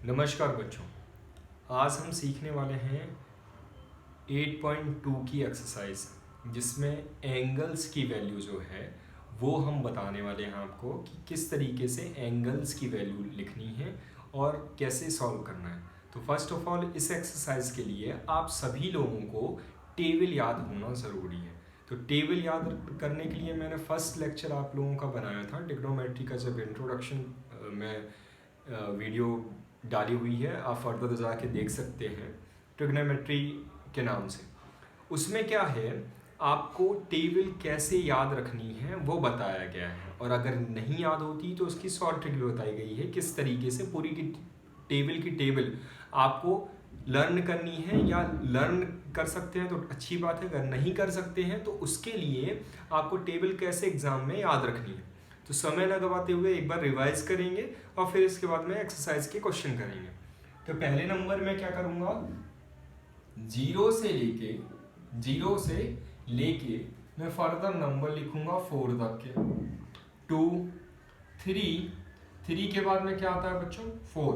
नमस्कार बच्चों। आज हम सीखने वाले हैं 8.2 की एक्सरसाइज, जिसमें एंगल्स की वैल्यू जो है वो हम बताने वाले हैं आपको कि किस तरीके से एंगल्स की वैल्यू लिखनी है और कैसे सॉल्व करना है। तो फर्स्ट ऑफ ऑल इस एक्सरसाइज के लिए आप सभी लोगों को टेबल याद होना ज़रूरी है। तो टेबल याद करने के लिए मैंने फर्स्ट लेक्चर आप लोगों का बनाया था ट्रिग्नोमेट्री का, जब इंट्रोडक्शन में वीडियो डाली हुई है, आप फर्दर जाके देख सकते हैं ट्रिग्नोमेट्री के नाम से। उसमें क्या है, आपको टेबल कैसे याद रखनी है वो बताया गया है, और अगर नहीं याद होती तो उसकी शॉर्ट ट्रिक भी बताई गई है किस तरीके से पूरी की टेबल आपको लर्न करनी है। या लर्न कर सकते हैं तो अच्छी बात है, अगर नहीं कर सकते हैं तो उसके लिए आपको टेबल कैसे एग्जाम में याद रखनी है। तो समय न गवाते हुए एक बार रिवाइज करेंगे और फिर इसके बाद में एक्सरसाइज के क्वेश्चन करेंगे। तो पहले नंबर में क्या करूंगा, जीरो से लेके मैं फर्दर नंबर लिखूंगा 4 तक के। 2 3 के बाद में क्या आता है बच्चों, 4।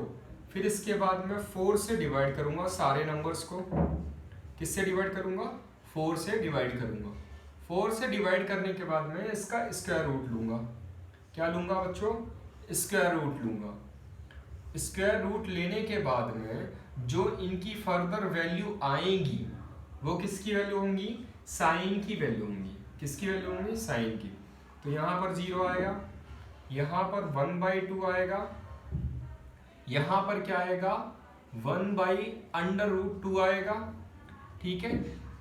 फिर इसके बाद में 4 से डिवाइड करूंगा सारे नंबर्स को। किससे डिवाइड करूंगा, 4 से डिवाइड करूंगा। 4 से डिवाइड करने के बाद में इसका स्क्वायर रूट लूंगा। क्या लूंगा बच्चों, स्क्वायर रूट लूंगा। स्क्वायर रूट लेने के बाद में जो इनकी फर्दर वैल्यू आएंगी वो किसकी वैल्यू होंगी, साइन की वैल्यू होंगी। किसकी वैल्यू होंगी, साइन की। तो यहाँ पर 0 आएगा, यहाँ पर 1/2 आएगा, यहाँ पर क्या आएगा 1/√2 आएगा, ठीक है।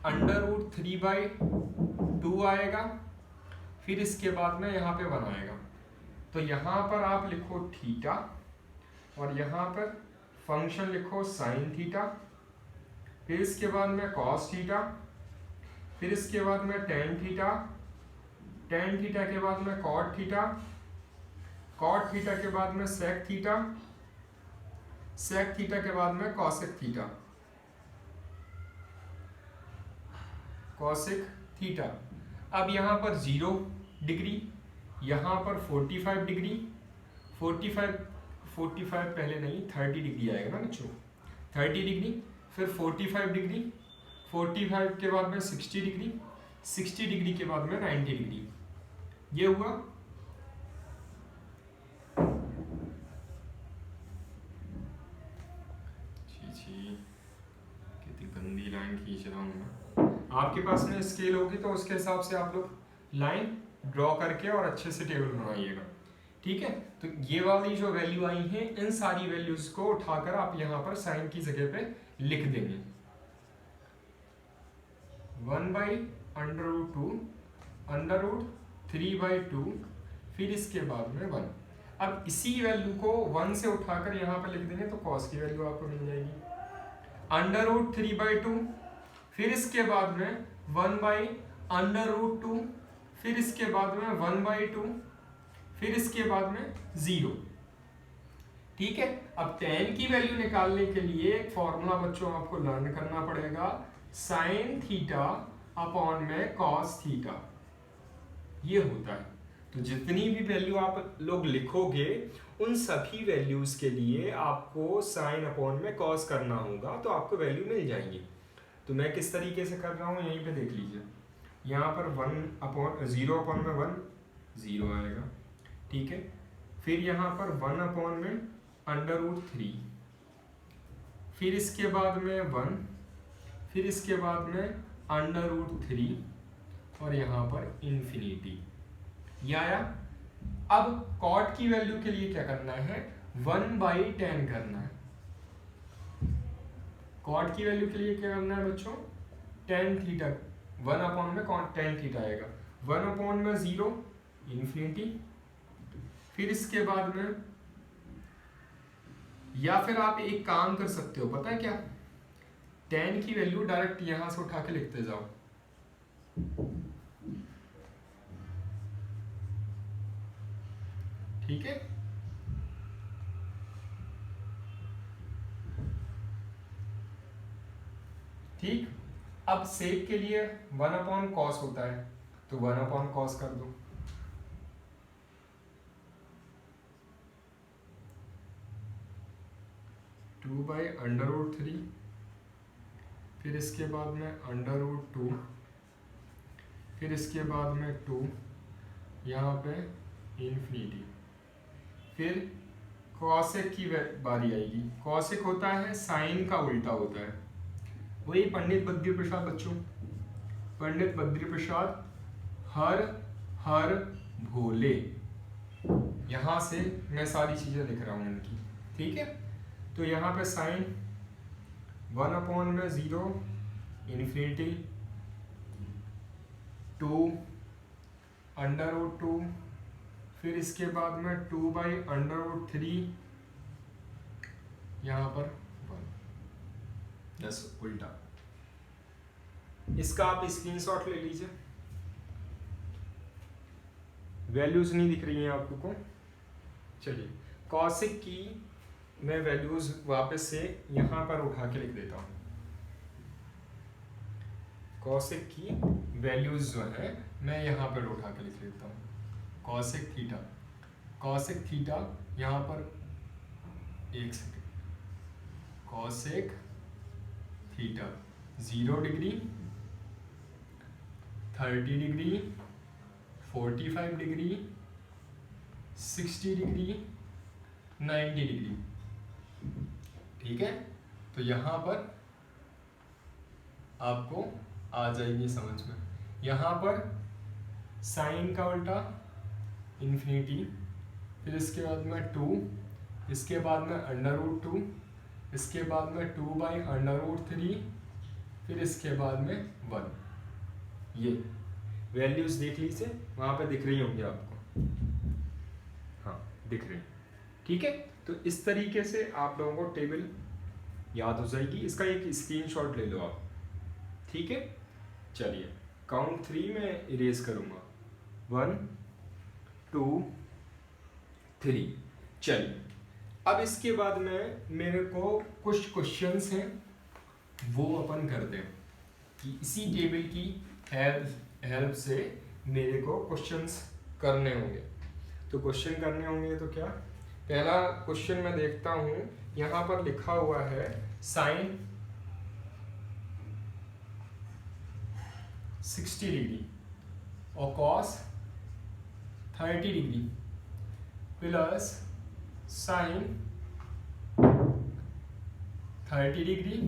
√3/2 आएगा। फिर इसके बाद में यहाँ पे 1 आएगा। तो यहाँ पर आप लिखो थीटा और यहाँ पर फंक्शन लिखो साइन थीटा। फिर इसके बाद में कॉस थीटा। फिर इसके बाद में टेन थीटा। टेन थीटा के बाद में कॉट थीटा। कॉट थीटा के बाद में सेक थीटा। सेक थीटा के बाद में कॉसेक थीटा। Cosec theta. अब यहाँ पर 0 डिग्री, यहाँ पर 45 डिग्री। 45 पहले नहीं, 30 डिग्री आएगा ना बच्चों, 30 डिग्री। फिर 45 डिग्री, 45 के बाद में 60 डिग्री, 60 डिग्री के बाद में 90 डिग्री। ये हुआ। कितनी गंदी लाइन खींच रहा हूँ मैं। आपके पास में स्केल होगी तो उसके हिसाब से आप लोग लाइन ड्रॉ करके और अच्छे से टेबल बनाइएगा, ठीक है। तो ये वाली जो वैल्यू आई है, इन सारी वैल्यूज को उठाकर आप यहाँ पर साइन की जगह पे लिख देंगे। 1/√2, √3/2, फिर इसके बाद में 1। अब इसी वैल्यू को 1 से उठाकर यहाँ पर लिख देंगे तो कॉस की वैल्यू आपको मिल जाएगी। √3/2, फिर इसके बाद में 1/√2, फिर इसके बाद में 1/2, फिर इसके बाद में 0, ठीक है। अब tan की वैल्यू निकालने के लिए एक फॉर्मूला बच्चों आपको लर्न करना पड़ेगा, साइन थीटा अपॉन में कॉस थीटा। ये होता है। तो जितनी भी वैल्यू आप लोग लिखोगे उन सभी वैल्यूज के लिए आपको साइन अपॉन में कॉस करना होगा, तो आपको वैल्यू मिल जाएंगी। तो मैं किस तरीके से कर रहा हूँ यहीं पे देख लीजिए। यहाँ पर 0 अपॉन में 1, 0 आएगा, ठीक है। फिर यहाँ पर 1 अपॉन में √3, फिर इसके बाद में 1, फिर इसके बाद में √3 और यहाँ पर इन्फिनिटी। ये आया। अब कॉट की वैल्यू के लिए क्या करना है, 1/10 करना है। कॉट की वैल्यू के लिए क्या करना है बच्चों, tan थीटा। 1 अपॉन में tan थीटा आएगा, 1 अपॉन में 0, इन्फिनिटी। फिर इसके बाद में, या फिर आप एक काम कर सकते हो, पता है क्या, tan की वैल्यू डायरेक्ट यहां से उठा के लिखते जाओ। ठीक है। ठीक। अब सेक के लिए 1 अपॉन कॉस होता है, तो 1 अपॉन कॉस कर दो। 2/√3, फिर इसके बाद में √2, फिर इसके बाद में 2, यहाँ पे इन्फिनिटी। फिर कॉसेक की बारी आएगी। कॉसेक होता है साइन का उल्टा होता है, वही पंडित बद्री प्रसाद बच्चों, पंडित बद्री प्रसाद हर हर भोले, यहाँ से मैं सारी चीजें लिख रहा हूँ उनकी, ठीक है। तो यहाँ पे साइन 1/0 इन्फिनिटी 2/√2, फिर इसके बाद में 2/√3, यहाँ पर 1, बस उल्टा। इसका आप स्क्रीनशॉट ले लीजिए, वैल्यूज नहीं दिख रही हैं आपको। चलिए कॉसेक की मैं वैल्यूज वापस से यहाँ पर उठा के लिख देता हूँ। कॉसेक की वैल्यूज जो है मैं यहाँ पर उठा के लिख लेता हूँ। कॉसेक थीटा यहाँ पर 1 second, cosec theta 0 degree, 30 degree, 45 degree, 60 degree, 90 degree, ठीक है। तो यहाँ पर आपको आ जाएगी समझ में। यहाँ पर साइन का उल्टा इन्फिनिटी, फिर इसके बाद में 2, इसके बाद में √2, इसके बाद में 2/√3, फिर इसके बाद में 1। ये वैल्यूज देख लीजिए, वहाँ पे दिख रही होंगी आपको, हाँ दिख रही, ठीक है। तो इस तरीके से आप लोगों को टेबल याद हो जाएगी। इसका एक स्क्रीनशॉट ले लो आप, ठीक है। चलिए काउंट 3 में इरेज करूँगा, 1 2 3। चलिए अब इसके बाद में मेरे को कुछ क्वेश्चंस हैं वो अपन करते हैं कि इसी टेबल की हेल्प से मेरे को क्वेश्चंस करने होंगे। तो क्वेश्चन करने होंगे तो क्या, पहला क्वेश्चन मैं देखता हूँ, यहाँ पर लिखा हुआ है साइन 60 डिग्री और cos 30 degree plus sign 30 degree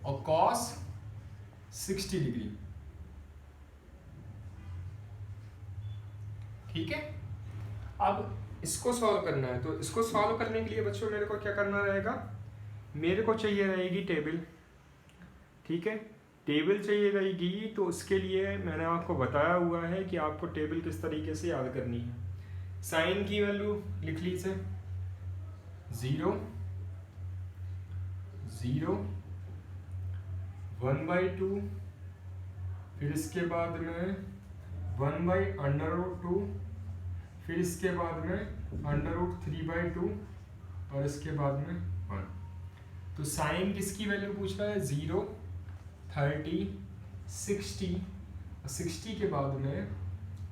और कॉस 60 डिग्री, ठीक है। अब इसको सॉल्व करना है, तो इसको सॉल्व करने के लिए बच्चों मेरे को क्या करना रहेगा, मेरे को चाहिए रहेगी टेबल, ठीक है। टेबल चाहिए रहेगी, तो उसके लिए मैंने आपको बताया हुआ है कि आपको टेबल किस तरीके से याद करनी है। साइन की वैल्यू लिख लीजिए 0 0 1/2, फिर इसके बाद में 1/√2, फिर इसके बाद में √3/2 और इसके बाद में 1। तो साइन किसकी वैल्यू पूछ रहा है, 0 30 60, 60 के बाद में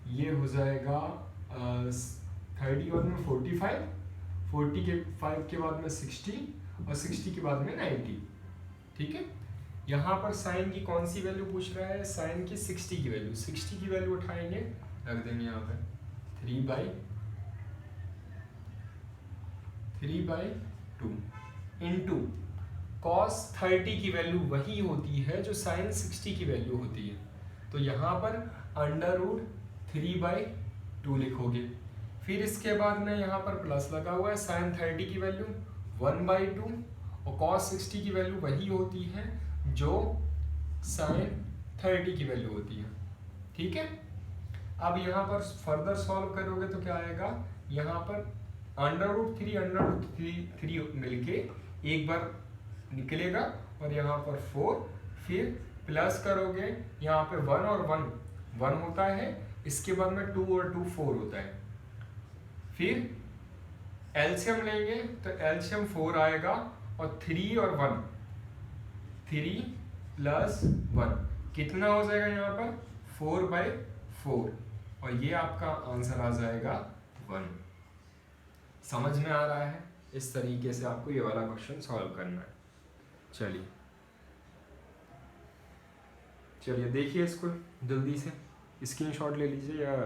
ये हो जाएगा 30 के बाद में 45, 45 के बाद में 60 और 60 के बाद में 90, ठीक है। यहाँ पर साइन की कौन सी वैल्यू पूछ रहा है, साइन की 60 की वैल्यू, 60 की वैल्यू उठाएंगे, रख देंगे यहाँ पे 3/2 इंटू कॉस 30 की वैल्यू वही होती है जो साइन 60 की वैल्यू होती है। तो यहाँ पर √3/2 लिखोगे, फिर इसके बाद में यहाँ पर प्लस लगा हुआ है, साइन 30 की वैल्यू 1/2 और कॉस 60 की वैल्यू वही होती है जो साइन 30 की वैल्यू होती है, ठीक है। अब यहाँ पर फर्दर सॉल्व करोगे तो क्या आएगा, यहाँ पर √3 मिलके एक बार निकलेगा और यहाँ पर 4, फिर प्लस करोगे यहाँ पे 1 और 1 होता है, इसके बाद में 2 और 2 4 होता है। फिर एलसीएम लेंगे तो एलसीएम 4 आएगा और 3 और 1 3 + 1 कितना हो जाएगा यहाँ पर 4/4 और ये आपका आंसर आ जाएगा 1। समझ में आ रहा है? इस तरीके से आपको ये वाला क्वेश्चन सॉल्व करना है। चलिए चलिए देखिए इसको जल्दी से स्क्रीनशॉट ले लीजिए या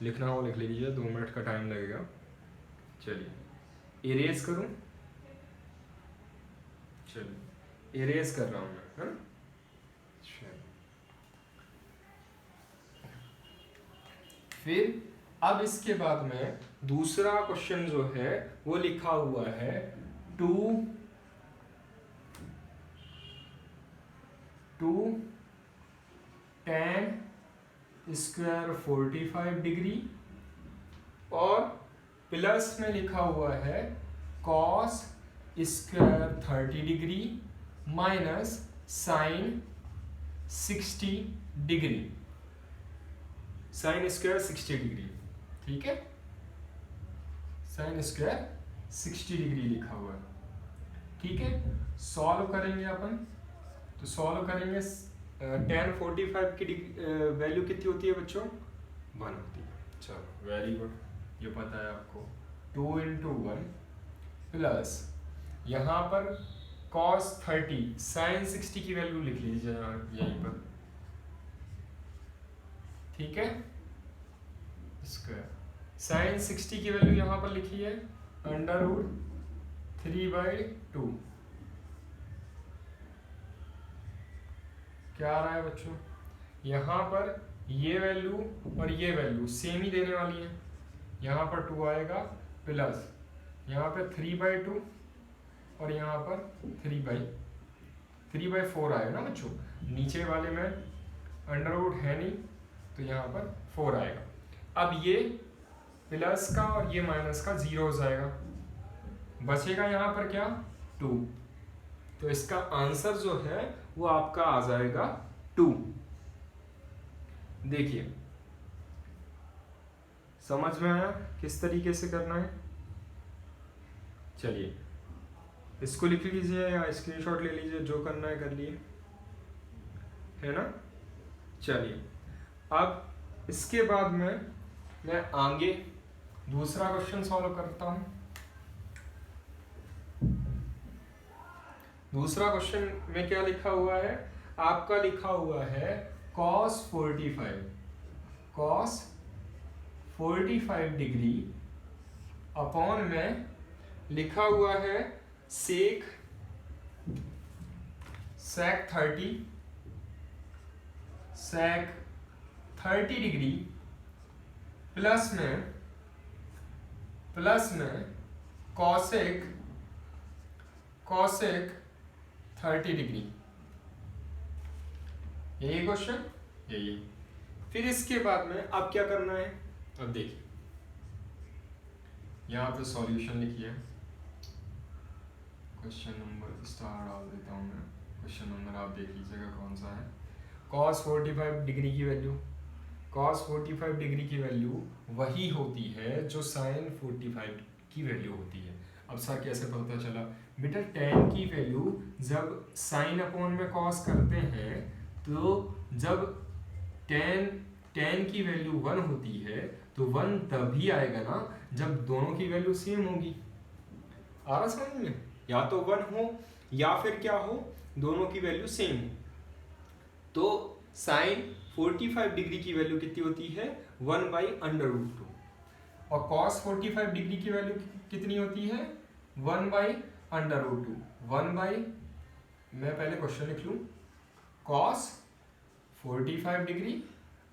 लिखना हो लिख लीजिए, 2 मिनट का टाइम लगेगा। चलिए इरेज करूं, चलिए इरेज कर रहा हूं मैं, है ना। फिर अब इसके बाद में दूसरा क्वेश्चन जो है वो लिखा हुआ है 2 tan स्क्वायर 45 डिग्री और प्लस में लिखा हुआ है cos square 30 degree minus sine 60 degree, sine square 60 degree, ठीक है। साइन स्क्वायर 60 डिग्री लिखा हुआ है, ठीक है। सॉल्व करेंगे अपन, तो सॉल्व करेंगे tan 45 की वैल्यू कितनी होती है बच्चों, 1 होती है। चलो वेरी गुड, ये पता है आपको। 2 × 1 प्लस यहाँ पर cos 30 sin 60 की वैल्यू लिख लीजिए यहीं पर, ठीक है। स्क्वायर sin 60 की वैल्यू यहाँ पर लिखी है √3/2। क्या आ रहा है बच्चों, यहाँ पर ये वैल्यू और ये वैल्यू सेम ही देने वाली है। यहाँ पर 2 आएगा प्लस यहाँ पे 3/2 और यहाँ पर 3/4 आएगा ना बच्चों। नीचे वाले में अंडर रूट है नहीं तो यहाँ पर 4 आएगा। अब ये प्लस का और ये माइनस का 0 हो जाएगा, बचेगा यहाँ पर क्या 2। तो इसका आंसर जो है वो आपका आ जाएगा 2। देखिए समझ में आया किस तरीके से करना है। चलिए इसको लिख लीजिए या स्क्रीनशॉट ले लीजिए, जो करना है कर लिए, है ना। चलिए अब इसके बाद में मैं आगे दूसरा क्वेश्चन सॉल्व करता हूं। दूसरा क्वेश्चन में क्या लिखा हुआ है, आपका लिखा हुआ है cos 45 डिग्री अपॉन में लिखा हुआ है sec 30 डिग्री प्लस में cosec 30 डिग्री। यही क्वेश्चन, यही। फिर इसके बाद में अब क्या करना है, अब देखिए यहाँ पे सॉल्यूशन लिखिए। क्वेश्चन नंबर स्टार डाल देता हूँ मैं, क्वेश्चन नंबर आप देख लीजिएगा कौन सा है। cos 45 डिग्री की वैल्यू, cos 45 डिग्री की वैल्यू वही होती है जो sin 45 की वैल्यू होती है। अब सर कैसे पता चला बेटा, tan की वैल्यू जब sin अपॉन में cos करते हैं तो जब tan की वैल्यू 1 होती है तो 1 तभी आएगा ना जब दोनों की वैल्यू सेम होगी। आ रहा समझ में, या तो 1 हो या फिर क्या हो, दोनों की वैल्यू सेम हो। तो sin 45 डिग्री की वैल्यू कितनी होती है 1/√2 और cos 45 डिग्री की वैल्यू कितनी होती है 1/√2। मैं पहले क्वेश्चन लिख लूं, cos 45 डिग्री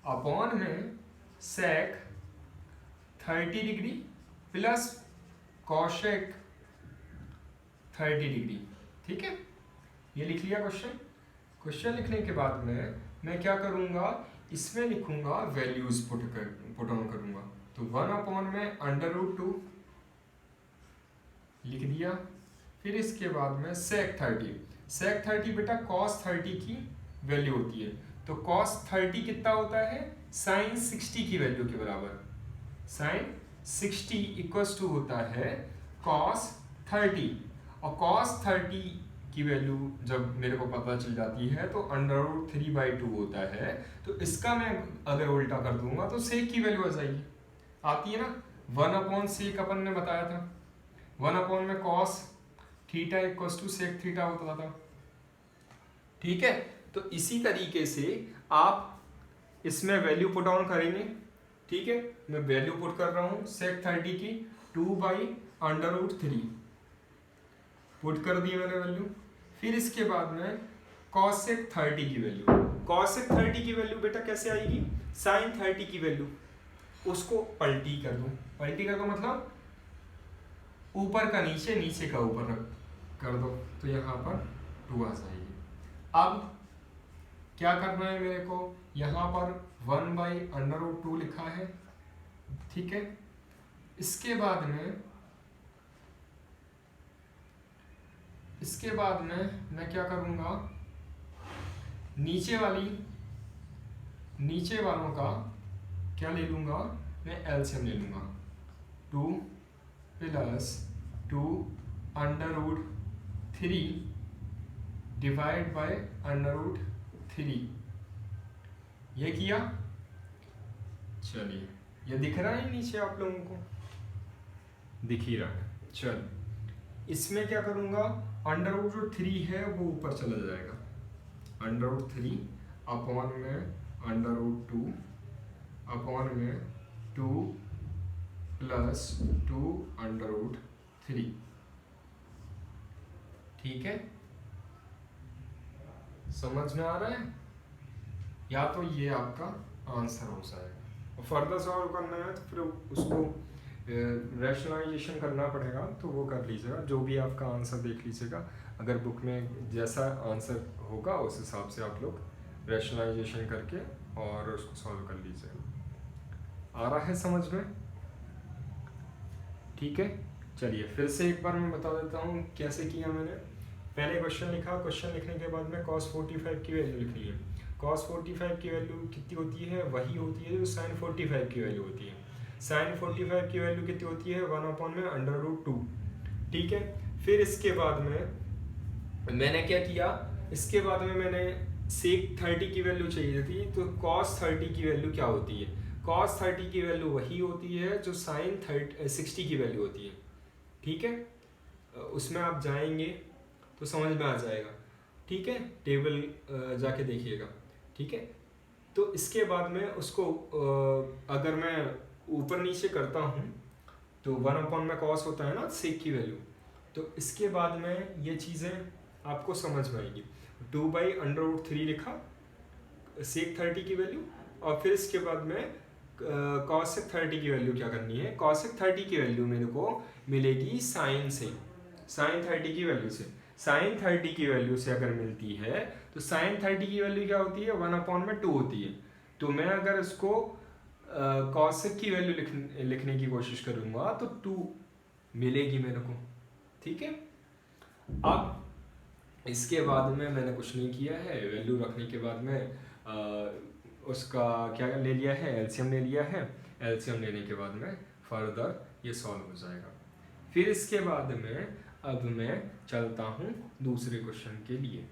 अपॉन में sec 30 degree plus cosec 30 degree, ठीक है। ये लिख लिया क्वेश्चन। क्वेश्चन लिखने के बाद में मैं क्या करूंगा, इसमें लिखूंगा वैल्यूज पुट ऑन करूंगा। तो 1 में √2 लिख दिया। फिर इसके बाद में sec 30 बेटा cos 30 की वैल्यू होती है। तो cos 30 कितना होता है sin 60 की वैल्यू के बराबर। sin 60 इक्वल्स टू होता है cos 30 और cos 30 की वैल्यू जब मेरे को पता चल जाती है तो √3/2 होता है। तो इसका मैं अगर उल्टा कर दूंगा तो sec की वैल्यू आ जाएगी, आती है ना 1/sec अपन ने बताया था। 1 cos theta equal to sec theta होता था। ठीक है, तो इसी तरीके से आप इसमें वैल्यू पुट ऑन करेंगे। ठीक है, मैं वैल्यू पुट कर रहा हूं सेक 30 की 2/√3 पुट कर दी मैंने वैल्यू। फिर इसके बाद में कॉस सेक 30 की वैल्यू, कॉस सेक 30 की वैल्यू बेटा कैसे आएगी, साइन 30 की वैल्यू, उसको पलटी कर दो। पलटी कर दो मतलब ऊपर का नीचे, नीचे का ऊपर कर दो, तो यहाँ पर 2 आ जाएगी। अब क्या करना है मेरे को, यहाँ पर 1/√2 लिखा है। ठीक है, इसके बाद में मैं क्या करूँगा, नीचे वालों का क्या ले लूँगा, मैं एलसीएम ले लूँगा। 2 + 2√3 डिवाइड बाय √3, ये किया। चलिए, ये दिख रहा है नीचे आप लोगों को, दिख ही रहा है। चल, इसमें क्या करूँगा, √3 है वो ऊपर चला जाएगा, √3 अपॉन में √2 अपॉन में 2 + 2√3। ठीक है, समझ में आ रहा है? या तो ये आपका आंसर हो जाएगा, और फर्दर सॉल्व करना है तो फिर उसको रैशनलाइजेशन करना पड़ेगा, तो वो कर लीजिएगा। जो भी आपका आंसर देख लीजिएगा, अगर बुक में जैसा आंसर होगा उस हिसाब से आप लोग रैशनलाइजेशन करके और उसको सॉल्व कर लीजिएगा। आ रहा है समझ में? ठीक है, चलिए फिर से एक बार मैं बता देता हूँ कैसे किया मैंने। पहले क्वेश्चन लिखा, क्वेश्चन लिखने के बाद में cos 45 की वैल्यू लिखनी है। cos 45 की वैल्यू कितनी होती है, वही होती है जो sin 45 की वैल्यू होती है। sin 45 की वैल्यू कितनी होती है, 1/√2। ठीक है, फिर इसके बाद में मैंने क्या किया, इसके बाद में मैंने sec 30 की वैल्यू चाहिए थी, तो cos 30 की वैल्यू क्या होती है, cos 30 की वैल्यू वही होती है जो sin 60 की वैल्यू होती है। ठीक है, उसमें आप जाएंगे तो समझ में आ जाएगा। ठीक है, टेबल जाके देखिएगा। ठीक है, तो इसके बाद में उसको अगर मैं ऊपर नीचे करता हूँ तो 1/cos होता है ना सेक की वैल्यू, तो इसके बाद में ये चीज़ें आपको समझ में आएगी। 2/√3 लिखा सेक 30 की वैल्यू, और फिर इसके बाद में cos 30 की वैल्यू क्या करनी है, cos 30 की वैल्यू मेरे को मिलेगी साइन से, साइन 30 की वैल्यू से। साइन 30 की वैल्यू से अगर मिलती है तो साइन 30 की वैल्यू क्या होती है, 1/2 होती है। तो मैं अगर इसको कॉसेक की वैल्यू लिखने की कोशिश करूंगा तो 2 मिलेगी मेरे को। ठीक है, अब इसके बाद में मैंने कुछ नहीं किया है, वैल्यू रखने के बाद में उसका क्या ले लिया है, एलसीएम ले लिया है। एलसीएम लेने के बाद में फर्दर ये सॉल्व हो जाएगा। फिर इसके बाद में अब मैं चलता हूँ दूसरे क्वेश्चन के लिए।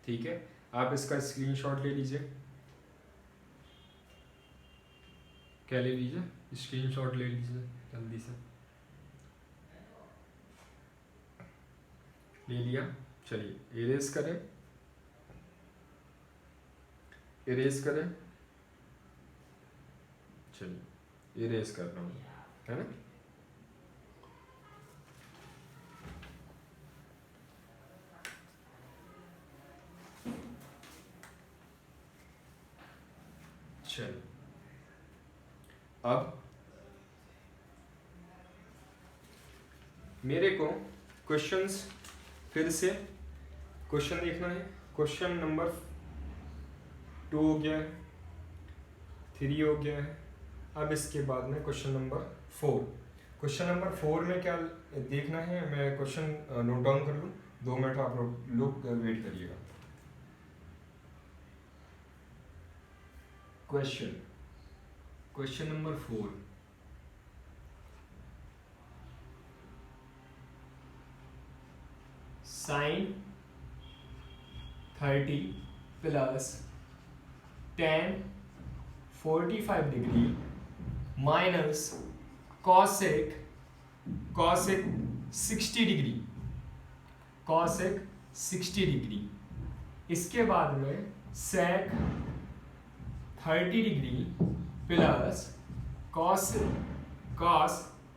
ठीक है, आप इसका स्क्रीनशॉट ले लीजिए। क्या ले लीजिए, स्क्रीनशॉट ले लीजिए जल्दी से। ले लिया, चलिए इरेज करें, इरेज करें। चलिए इरेज कर रहा हूँ, है ना। चलिए अब मेरे को क्वेश्चंस फिर से क्वेश्चन देखना है। क्वेश्चन नंबर 2 हो गया है, 3 हो गया है। अब इसके बाद में क्वेश्चन नंबर 4। क्वेश्चन नंबर 4 में क्या देखना है, मैं क्वेश्चन नोट डाउन कर लूँ, 2 मिनट आप लोग वेट करिएगा। Question number 4, sine 30 plus tan 45 degree minus cosec 60 degree, cosec 60 degree. इसके बाद में sec 30 degree plus cos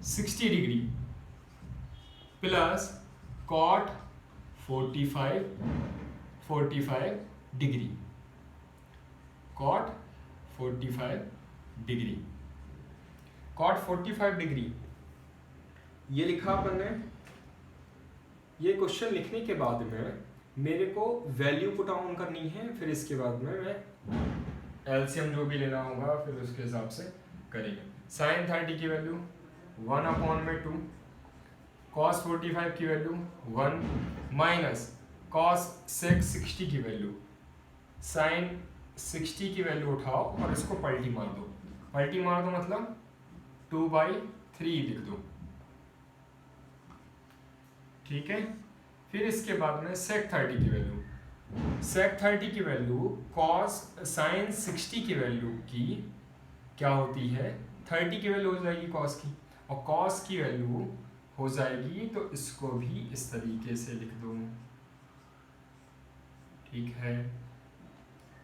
60 degree plus cot 45 degree, cot 45 degree, cot 45 degree ये लिखा अपन ने। ये क्वेश्चन लिखने के बाद में मेरे को वैल्यू पुट ऑन करनी है, फिर इसके बाद में मैं एलसीएम जो भी लेना होगा फिर उसके हिसाब से करेंगे। साइन 30 की वैल्यू 1/2, कॉस 45 की वैल्यू 1 माइनस कॉस सेक 60 की वैल्यू, साइन 60 की वैल्यू उठाओ और इसको पलटी मार दो। पलटी मार दो मतलब 2/3 लिख दो, ठीक है। फिर इसके बाद में सेक 30 की वैल्यू, सेक 30 की वैल्यू कॉस साइन 60 की वैल्यू की क्या होती है, 30 की वैल्यू हो जाएगी कॉस की, और कॉस की वैल्यू हो जाएगी, तो इसको भी इस तरीके से लिख दो, ठीक है।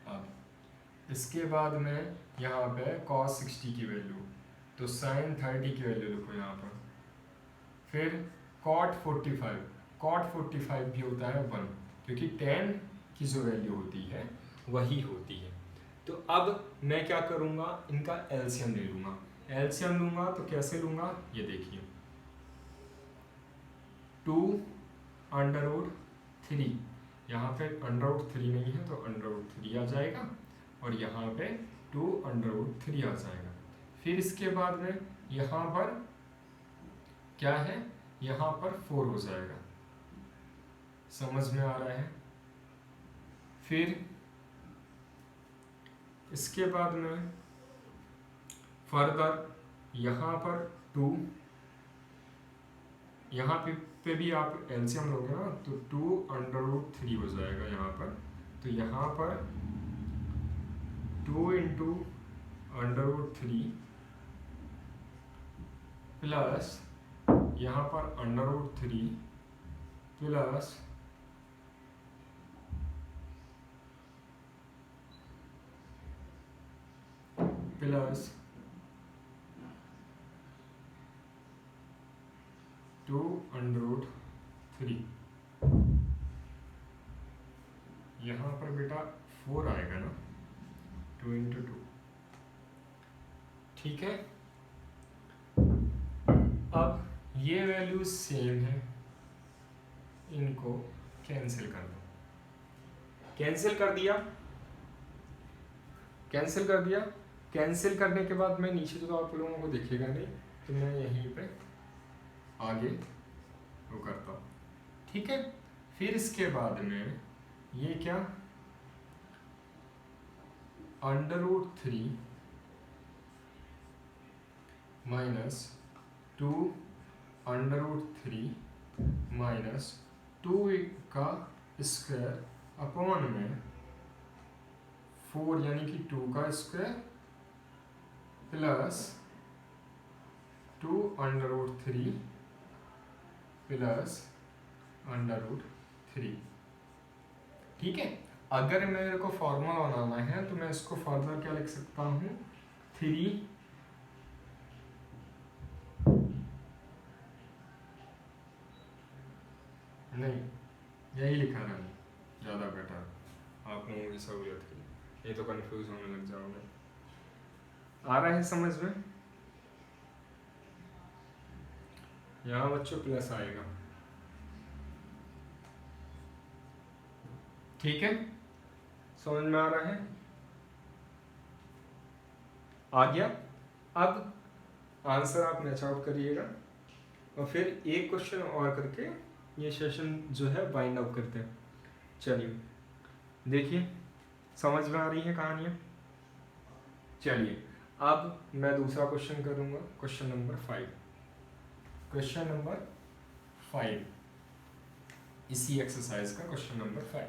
अब इसके बाद में यहाँ पे कॉस 60 की वैल्यू, तो साइन 30 की वैल्यू लिखो यहाँ पर। फिर कॉट 45, कॉट 45 भी होता है 1, क्योंकि tan की जो वैल्यू होती है वही होती है। तो अब मैं क्या करूँगा, इनका एलसीएम ले लूँगा। एलसीएम लूँगा तो कैसे लूँगा, ये देखिए 2√3, यहाँ पे √3 नहीं है तो √3 आ जाएगा, और यहाँ पे 2√3 आ जाएगा। फिर इसके बाद में यहाँ पर क्या है, यहाँ पर 4 हो जाएगा, समझ में आ रहा है। फिर इसके बाद में फर्दर यहाँ पर 2, यहाँ पे भी आप एलसीएम लोगे ना तो 2√3 हो जाएगा यहाँ पर, तो यहाँ पर 2 × √3 प्लस यहाँ पर √3 प्लस प्लस 2√3, यहाँ पर बेटा 4 आएगा ना, 2 × 2, ठीक है। अब ये वैल्यूज सेम है, इनको कैंसिल कर दो। कैंसिल कर दिया, कैंसिल कर दिया। कैंसिल करने के बाद मैं नीचे तो आप लोगों को दिखेगा नहीं, तो मैं यहीं पे आगे वो करता हूँ, ठीक है। फिर इसके बाद में ये क्या, √3 माइनस 2√3 माइनस 2 का स्क्वायर अपॉन में 4 यानी कि 2 का स्क्वायर प्लस 2√3 प्लस √3, ठीक है। अगर मेरे को फॉर्मूला बनाना है तो मैं इसको फर्दर क्या लिख सकता हूँ, 3 नहीं, यही लिखा है ज़्यादा बेटर आप लोगों की सहूलियत के लिए, ये तो कंफ्यूज होने लग जाओगे। आ रहा है समझ में, यहाँ बच्चों प्लस आएगा, ठीक है। समझ में आ रहा है, आ गया। अब आंसर आप मैच आउट करिएगा और फिर एक क्वेश्चन और करके ये सेशन जो है वाइंड अप करते हैं। चलिए देखिए, समझ में आ रही है कहानियाँ। चलिए अब मैं दूसरा क्वेश्चन करूँगा, क्वेश्चन नंबर 5। क्वेश्चन नंबर 5 इसी एक्सरसाइज का क्वेश्चन नंबर 5।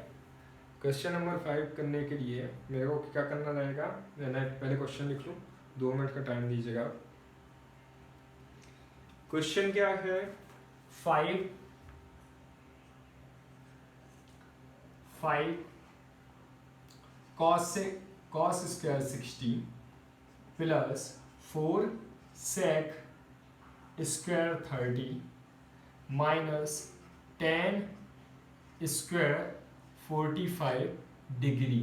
क्वेश्चन नंबर 5 करने के लिए मेरे को क्या करना रहेगा, मैं पहले क्वेश्चन लिख लूँ, 2 मिनट का टाइम दीजिएगा। क्वेश्चन क्या है, 5 cos square 60 plus 4 sec square 30 minus 10 square 45 degree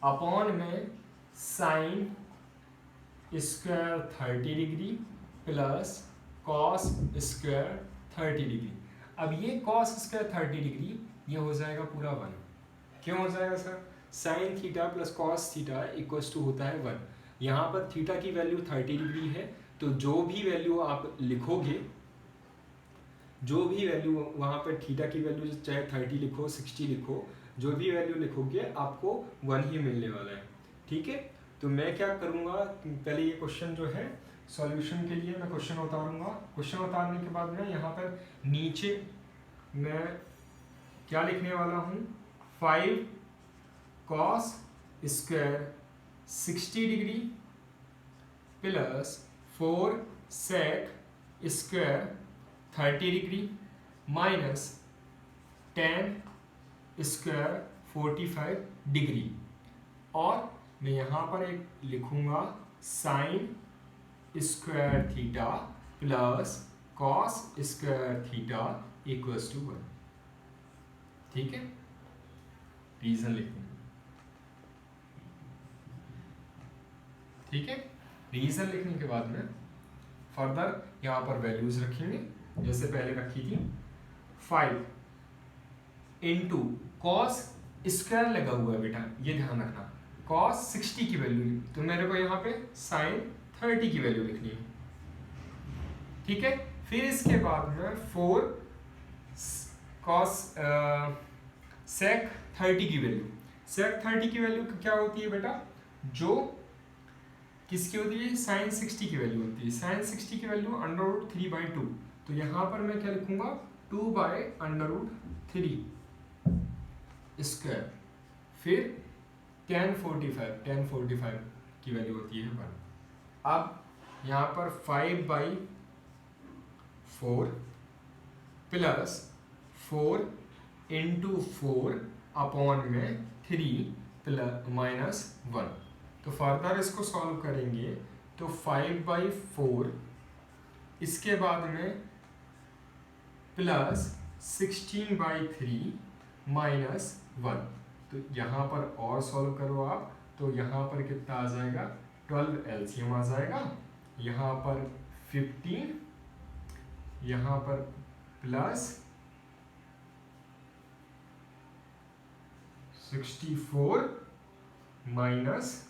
upon में sine square 30 degree plus cos square 30 degree. अब ये कॉस स्क्वायर 30 डिग्री ये हो जाएगा पूरा 1। क्यों हो जाएगा sir? Sine theta plus cos theta equals to होता है 1। यहाँ पर थीटा की वैल्यू 30 डिग्री है, तो जो भी वैल्यू आप लिखोगे, जो भी वैल्यू वहाँ पर थीटा की वैल्यू चाहे 30 लिखो 60 लिखो, जो भी वैल्यू लिखोगे आपको 1 ही मिलने वाला है। ठीक है, तो मैं क्या करूँगा, पहले ये क्वेश्चन जो है सॉल्यूशन के लिए मैं क्वेश्चन उतारूँगा। क्वेश्चन उतारने के बाद में यहाँ पर नीचे मैं क्या लिखने वाला हूँ, 5 cos square 60 degree plus 4 sec square 30 degree minus 10 square 45 degree, और मैं यहाँ पर एक लिखूँगा sine square theta plus cos square theta equals to 1। ठीक है, रीजन लिखूँगा। ठीक है, रीजन लिखने के बाद में फर्दर यहाँ पर वैल्यूज रखेंगे जैसे पहले रखी थी। 5 इंटू कॉस स्क्वायर लगा हुआ है बेटा, ये ध्यान रखना, कॉस 60 की वैल्यू, तो मेरे को यहाँ पे साइन 30 की वैल्यू लिखनी है। ठीक है, फिर इसके बाद में 4 कॉस सेक 30 की वैल्यू, सेक 30 की वैल्यू क्या होती है बेटा, जो किसकी होती है, साइन 60 की वैल्यू होती है। साइन 60 की वैल्यू √3/2, तो यहाँ पर मैं क्या लिखूंगा, 2/√3 स्क्वायर, फिर tan 45 की वैल्यू होती है 1। अब यहाँ पर 5/4 प्लस 4 इंटू 4 अपॉन में 3 प्लस माइनस 1। तो फर्दर इसको सॉल्व करेंगे तो 5/4 इसके बाद में प्लस 16/3 माइनस 1, तो यहाँ पर और सॉल्व करो आप, तो यहाँ पर कितना आ जाएगा, 12 एलसीएम आ जाएगा, यहाँ पर 15, यहाँ पर प्लस 64 माइनस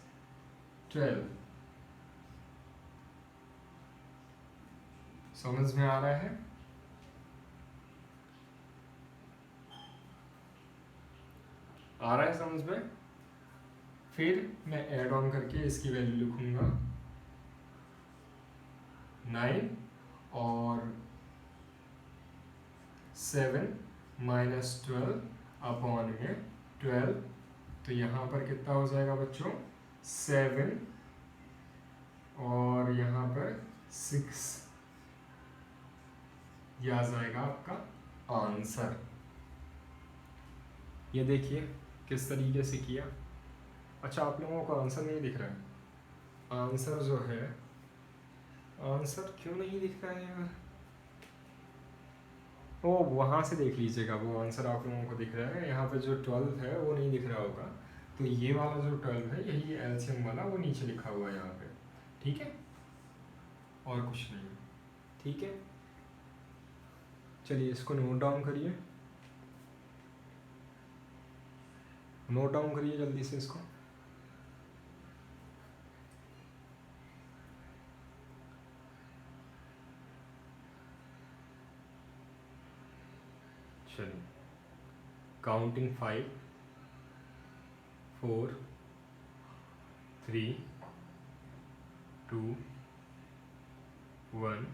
12। समझ में आ रहा है? आ रहा है समझ में? फिर मैं ऐड ऑन करके इसकी वैल्यू लिखूंगा 9 और 7 माइनस 12 अपॉन में 12, तो यहाँ पर कितना हो जाएगा बच्चों, 7 और यहाँ पर 6, यह आ जाएगा आपका आंसर। ये देखिए किस तरीके से किया। अच्छा, आप लोगों को आंसर नहीं दिख रहा है? आंसर जो है, आंसर क्यों नहीं दिख रहा है यार? ओ, वहाँ से देख लीजिएगा, वो आंसर आप लोगों को दिख रहा है। यहाँ पे जो 12 है वो नहीं दिख रहा होगा, तो ये वाला जो 12 है यही एलसीएम वाला, वो नीचे लिखा हुआ है यहाँ पे। ठीक है, और कुछ नहीं। ठीक है, चलिए इसको नोट डाउन करिए, नोट डाउन करिए जल्दी से इसको। चलिए, काउंटिंग 5 4 3 2 1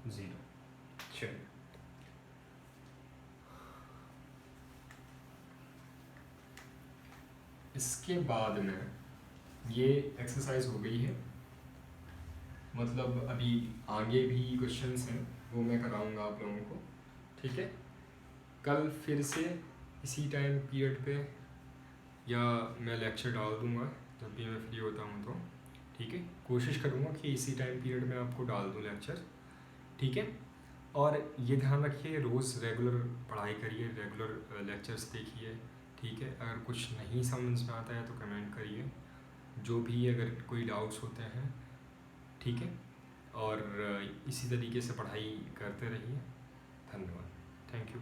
0। चलिए, इसके बाद में ये एक्सरसाइज हो गई है, मतलब अभी आगे भी क्वेश्चंस हैं वो मैं कराऊंगा आप लोगों को, ठीक है। कल फिर से इसी टाइम पीरियड पे या मैं लेक्चर डाल दूंगा जब भी मैं फ्री होता हूँ तो, ठीक है। कोशिश करूँगा कि इसी टाइम पीरियड में आपको डाल दूँ लेक्चर, ठीक है। और ये ध्यान रखिए, रोज़ रेगुलर पढ़ाई करिए, रेगुलर लेक्चर्स देखिए, ठीक है। अगर कुछ नहीं समझ में आता है तो कमेंट करिए, जो भी अगर कोई डाउट्स होते हैं, ठीक है। और इसी तरीके से पढ़ाई करते रहिए। धन्यवाद, थैंक यू।